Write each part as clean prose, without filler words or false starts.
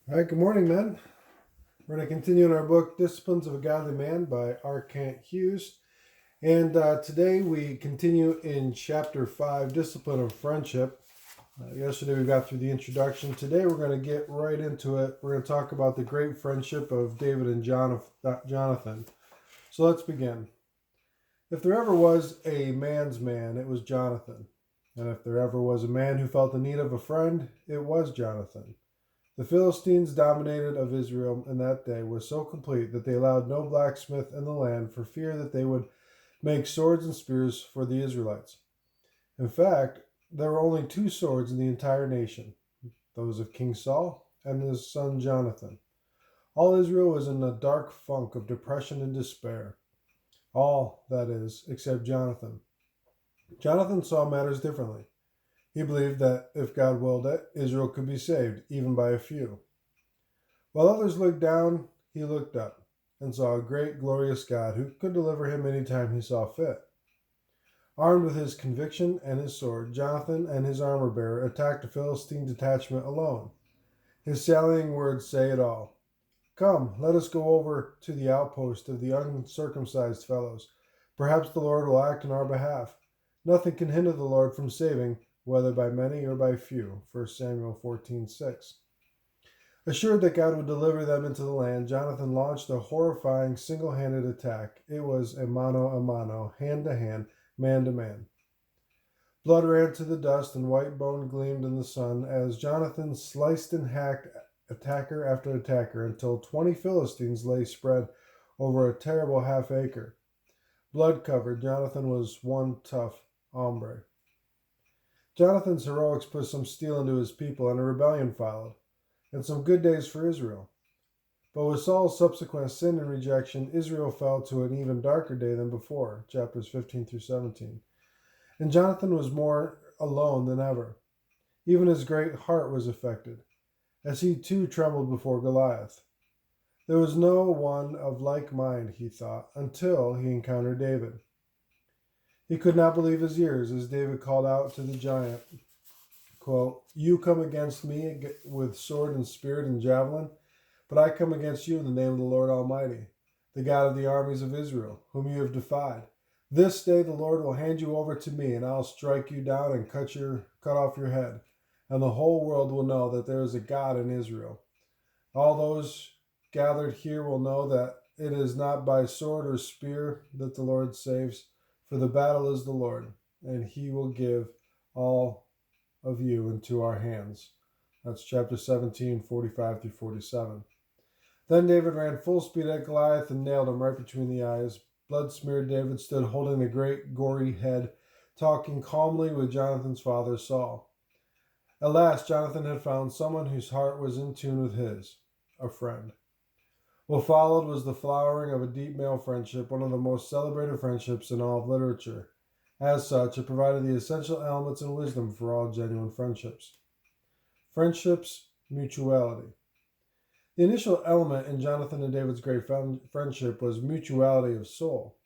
All right, good morning, men. We're going to continue in our book, Disciplines of a Godly Man by R. Hughes. And today we continue in chapter 5, Discipline of Friendship. Yesterday we got through the introduction. Today we're going to get right into it. We're going to talk about the great friendship of David and Jonathan. So let's begin. If there ever was a man's man, it was Jonathan. And if there ever was a man who felt the need of a friend, it was Jonathan. The Philistines' domination of Israel in that day was so complete that they allowed no blacksmith in the land for fear that they would make swords and spears for the Israelites. In fact, there were only two swords in the entire nation, those of King Saul and his son Jonathan. All Israel was in a dark funk of depression and despair. All, that is, except Jonathan. Jonathan saw matters differently. He believed that if God willed it, Israel could be saved, even by a few. While others looked down, he looked up and saw a great, glorious God who could deliver him any time he saw fit. Armed with his conviction and his sword, Jonathan and his armor bearer attacked a Philistine detachment alone. His sallying words say it all. Come, let us go over to the outpost of the uncircumcised fellows. Perhaps the Lord will act in our behalf. Nothing can hinder the Lord from saving, whether by many or by few. 1 Samuel 14:6. Assured that God would deliver them into the land, Jonathan launched a horrifying single-handed attack. It was a mano, hand to hand, man to man. Blood ran to the dust and white bone gleamed in the sun as Jonathan sliced and hacked attacker after attacker until 20 Philistines lay spread over a terrible half acre. Blood-covered, Jonathan was one tough hombre. Jonathan's heroics put some steel into his people, and a rebellion followed, and some good days for Israel. But with Saul's subsequent sin and rejection, Israel fell to an even darker day than before, chapters 15 through 17. And Jonathan was more alone than ever. Even his great heart was affected, as he too trembled before Goliath. There was no one of like mind, he thought, until he encountered David. He could not believe his ears as David called out to the giant, quote, You come against me with sword and spear and javelin, but I come against you in the name of the Lord Almighty, the God of the armies of Israel, whom you have defied. This day the Lord will hand you over to me, and I'll strike you down and cut off your head, and the whole world will know that there is a God in Israel. All those gathered here will know that it is not by sword or spear that the Lord saves, for the battle is the Lord, and he will give all of you into our hands. That's chapter 17, 45 through 47. Then David ran full speed at Goliath and nailed him right between the eyes. Blood-smeared David stood holding the great gory head, talking calmly with Jonathan's father Saul. At last, Jonathan had found someone whose heart was in tune with his, a friend. What followed was the flowering of a deep male friendship, one of the most celebrated friendships in all of literature. As such, it provided the essential elements and wisdom for all genuine friendships. Friendship's mutuality. The initial element in Jonathan and David's great friendship was mutuality of soul.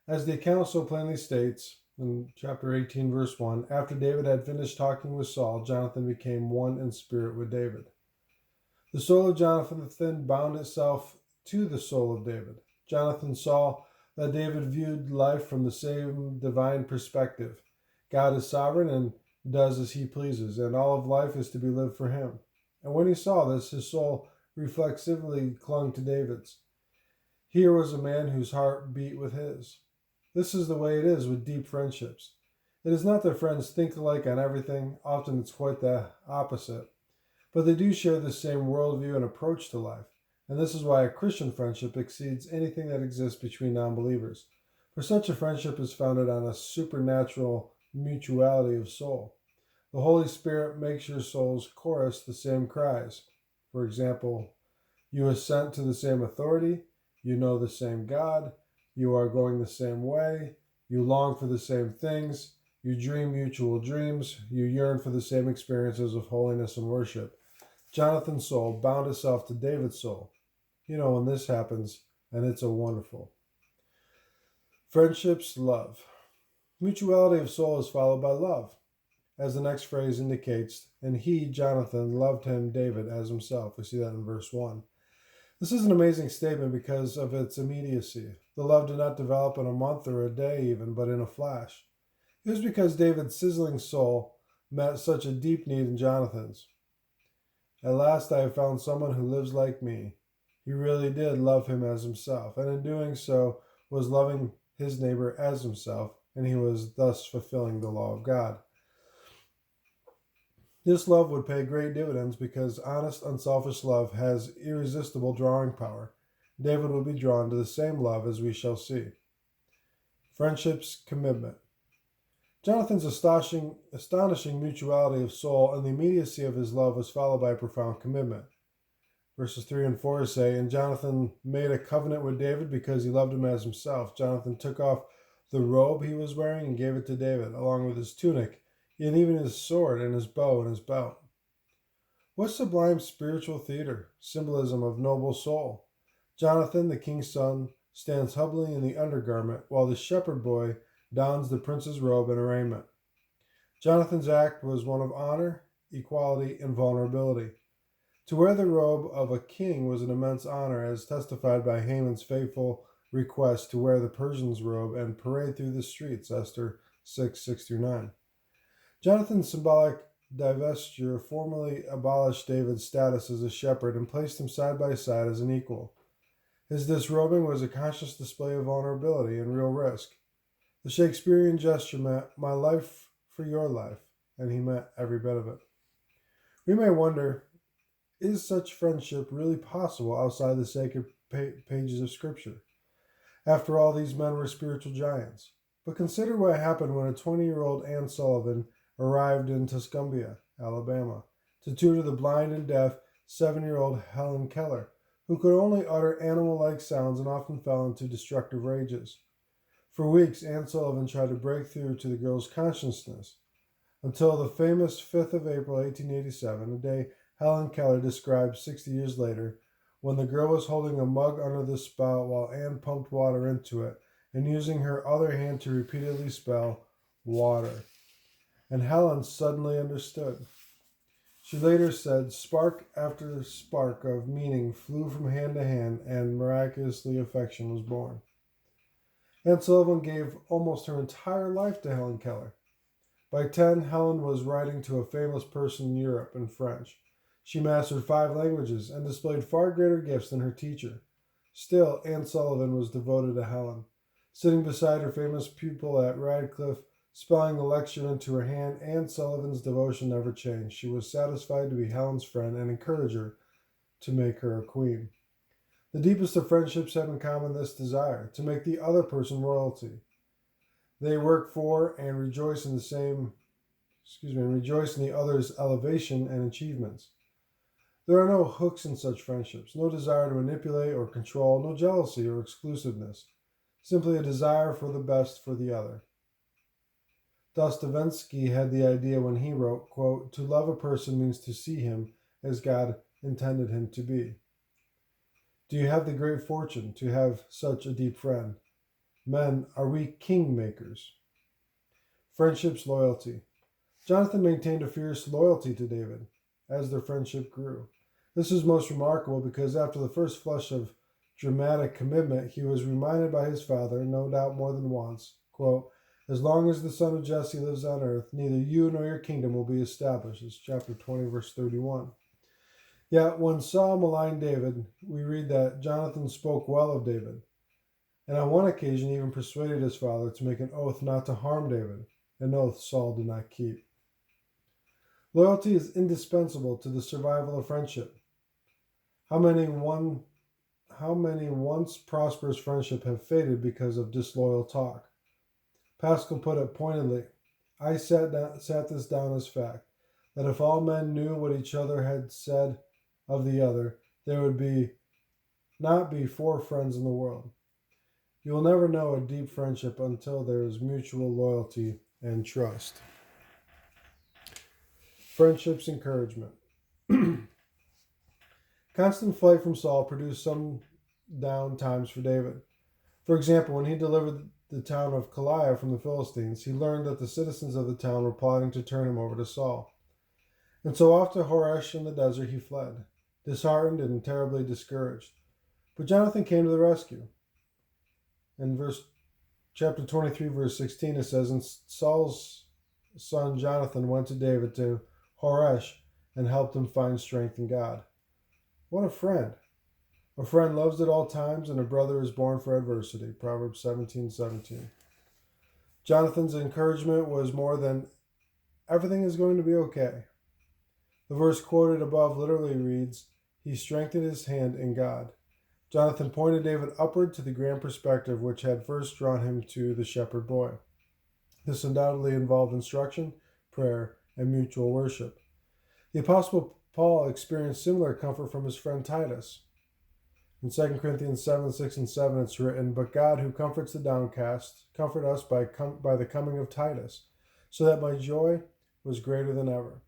As the account so plainly states, in chapter 18, verse 1, after David had finished talking with Saul, Jonathan became one in spirit with David. The soul of Jonathan bound itself to the soul of David. Jonathan saw that David viewed life from the same divine perspective. God is sovereign and does as he pleases, and all of life is to be lived for him. And when he saw this, his soul reflexively clung to David's. Here was a man whose heart beat with his. This is the way it is with deep friendships. It is not that friends think alike on everything, often it's quite the opposite. But they do share the same worldview and approach to life. And this is why a Christian friendship exceeds anything that exists between non-believers. For such a friendship is founded on a supernatural mutuality of soul. The Holy Spirit makes your souls chorus the same cries. For example, you assent to the same authority, you know the same God, you are going the same way, you long for the same things, you dream mutual dreams, you yearn for the same experiences of holiness and worship. Jonathan's soul bound itself to David's soul. You know when this happens, and it's a wonderful. Friendship's love. Mutuality of soul is followed by love. as the next phrase indicates, and he, Jonathan, loved him, David, as himself. We see that in verse 1. This is an amazing statement because of its immediacy. The love did not develop in a month or a day even, but in a flash. It was because David's sizzling soul met such a deep need in Jonathan's. At last I have found someone who lives like me. He really did love him as himself, and in doing so was loving his neighbor as himself, and he was thus fulfilling the law of God. This love would pay great dividends because honest, unselfish love has irresistible drawing power. David would be drawn to the same love, as we shall see. Friendship's commitment. Jonathan's astonishing mutuality of soul and the immediacy of his love was followed by a profound commitment. Verses 3 and 4 say, and Jonathan made a covenant with David because he loved him as himself. Jonathan took off the robe he was wearing and gave it to David, along with his tunic, and even his sword and his bow and his belt. What sublime spiritual theater, symbolism of noble soul. Jonathan, the king's son, stands humbly in the undergarment, while the shepherd boy dons the prince's robe and arraignment. Jonathan's act was one of honor, equality, and vulnerability. To wear the robe of a king was an immense honor, as testified by Haman's faithful request to wear the Persian's robe and parade through the streets, Esther 6:6-9. Jonathan's symbolic divestiture formally abolished David's status as a shepherd and placed him side by side as an equal. His disrobing was a conscious display of vulnerability and real risk. The Shakespearean gesture meant, my life for your life, and he meant every bit of it. We may wonder, is such friendship really possible outside the sacred pages of Scripture? After all, these men were spiritual giants. But consider what happened when a 20-year-old Anne Sullivan arrived in Tuscumbia, Alabama, to tutor the blind and deaf 7-year-old Helen Keller, who could only utter animal-like sounds and often fell into destructive rages. For weeks, Anne Sullivan tried to break through to the girl's consciousness, until the famous 5th of April, 1887, a day Helen Keller described 60 years later, when the girl was holding a mug under the spout while Anne pumped water into it and using her other hand to repeatedly spell, water. And Helen suddenly understood. She later said, spark after spark of meaning flew from hand to hand, and miraculously affection was born. Anne Sullivan gave almost her entire life to Helen Keller. By 10, Helen was writing to a famous person in Europe in French. She mastered 5 languages and displayed far greater gifts than her teacher. Still, Anne Sullivan was devoted to Helen. Sitting beside her famous pupil at Radcliffe, spelling the lecture into her hand, Anne Sullivan's devotion never changed. She was satisfied to be Helen's friend and encourage her to make her a queen. The deepest of friendships have in common this desire, to make the other person royalty. They work for and rejoice in the other's elevation and achievements. There are no hooks in such friendships, no desire to manipulate or control, no jealousy or exclusiveness, simply a desire for the best for the other. Dostoevsky had the idea when he wrote, quote, to love a person means to see him as God intended him to be. Do you have the great fortune to have such a deep friend? Men, are we king makers? Friendship's loyalty. Jonathan maintained a fierce loyalty to David as their friendship grew. This is most remarkable because after the first flush of dramatic commitment, he was reminded by his father, no doubt more than once, quote, as long as the son of Jesse lives on earth, neither you nor your kingdom will be established. It's chapter 20, verse 31. Yet when Saul maligned David, we read that Jonathan spoke well of David, and on one occasion even persuaded his father to make an oath not to harm David, an oath Saul did not keep. Loyalty is indispensable to the survival of friendship. How many once prosperous friendships have faded because of disloyal talk? Pascal put it pointedly, I sat this down as fact, that if all men knew what each other had said of the other, there would not be 4 friends in the world. You will never know a deep friendship until there is mutual loyalty and trust. Friendship's encouragement. Constant flight from Saul produced some down times for David. For example, when he delivered the town of Keilah from the Philistines, he learned that the citizens of the town were plotting to turn him over to Saul. And so off to Horesh in the desert he fled, disheartened and terribly discouraged. But Jonathan came to the rescue. In chapter 23, verse 16, it says, And Saul's son Jonathan went to David to Horesh and helped him find strength in God. What a friend. A friend loves at all times, and a brother is born for adversity. Proverbs 17:17. Jonathan's encouragement was more than everything is going to be okay. The verse quoted above literally reads, He strengthened his hand in God. Jonathan pointed David upward to the grand perspective which had first drawn him to the shepherd boy. This undoubtedly involved instruction, prayer, and mutual worship. The Apostle Paul experienced similar comfort from his friend Titus. In 2 Corinthians 7, 6, and 7, it's written, But God, who comforts the downcast, comfort us by the coming of Titus, so that my joy was greater than ever.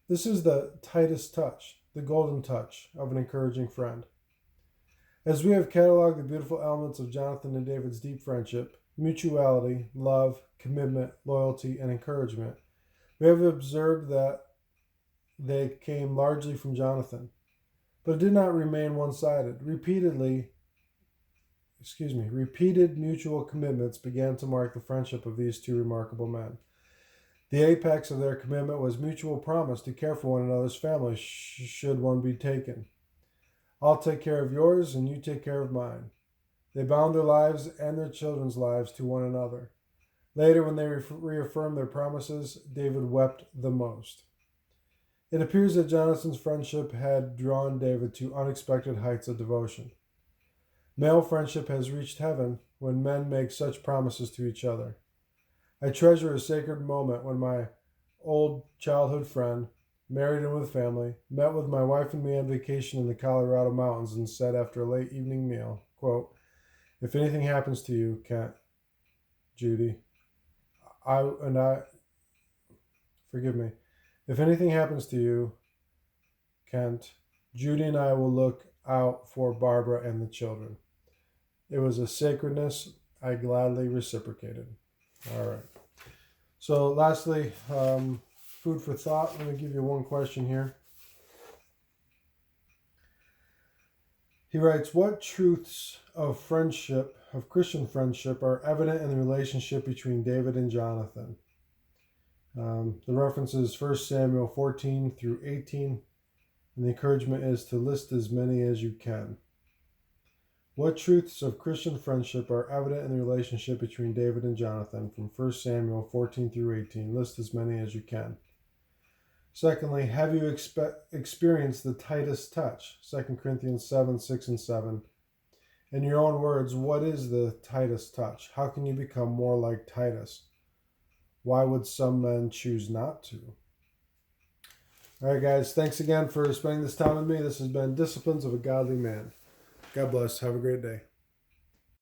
This is the Titus touch, the golden touch of an encouraging friend. As we have cataloged the beautiful elements of Jonathan and David's deep friendship, mutuality, love, commitment, loyalty, and encouragement, we have observed that they came largely from Jonathan. But it did not remain one-sided. Repeated mutual commitments began to mark the friendship of these two remarkable men. The apex of their commitment was mutual promise to care for one another's families should one be taken. I'll take care of yours and you take care of mine. They bound their lives and their children's lives to one another. Later, when they reaffirmed their promises, David wept the most. It appears that Jonathan's friendship had drawn David to unexpected heights of devotion. Male friendship has reached heaven when men make such promises to each other. I treasure a sacred moment when my old childhood friend, married and with family, met with my wife and me on vacation in the Colorado mountains and said after a late evening meal, quote, If anything happens to you, Kent, Judy, If anything happens to you, Kent, Judy and I will look out for Barbara and the children. It was a sacredness I gladly reciprocated. All right. So lastly, food for thought. Let me give you one question here. He writes, What truths of friendship, of Christian friendship, are evident in the relationship between David and Jonathan? The reference is 1 Samuel 14 through 18, and the encouragement is to list as many as you can. What truths of Christian friendship are evident in the relationship between David and Jonathan? From 1 Samuel 14 through 18. List as many as you can. Secondly, have you experienced the Titus touch? 2 Corinthians 7, 6, and 7. In your own words, what is the Titus touch? How can you become more like Titus? Why would some men choose not to? All right, guys. Thanks again for spending this time with me. This has been Disciplines of a Godly Man. God bless. Have a great day.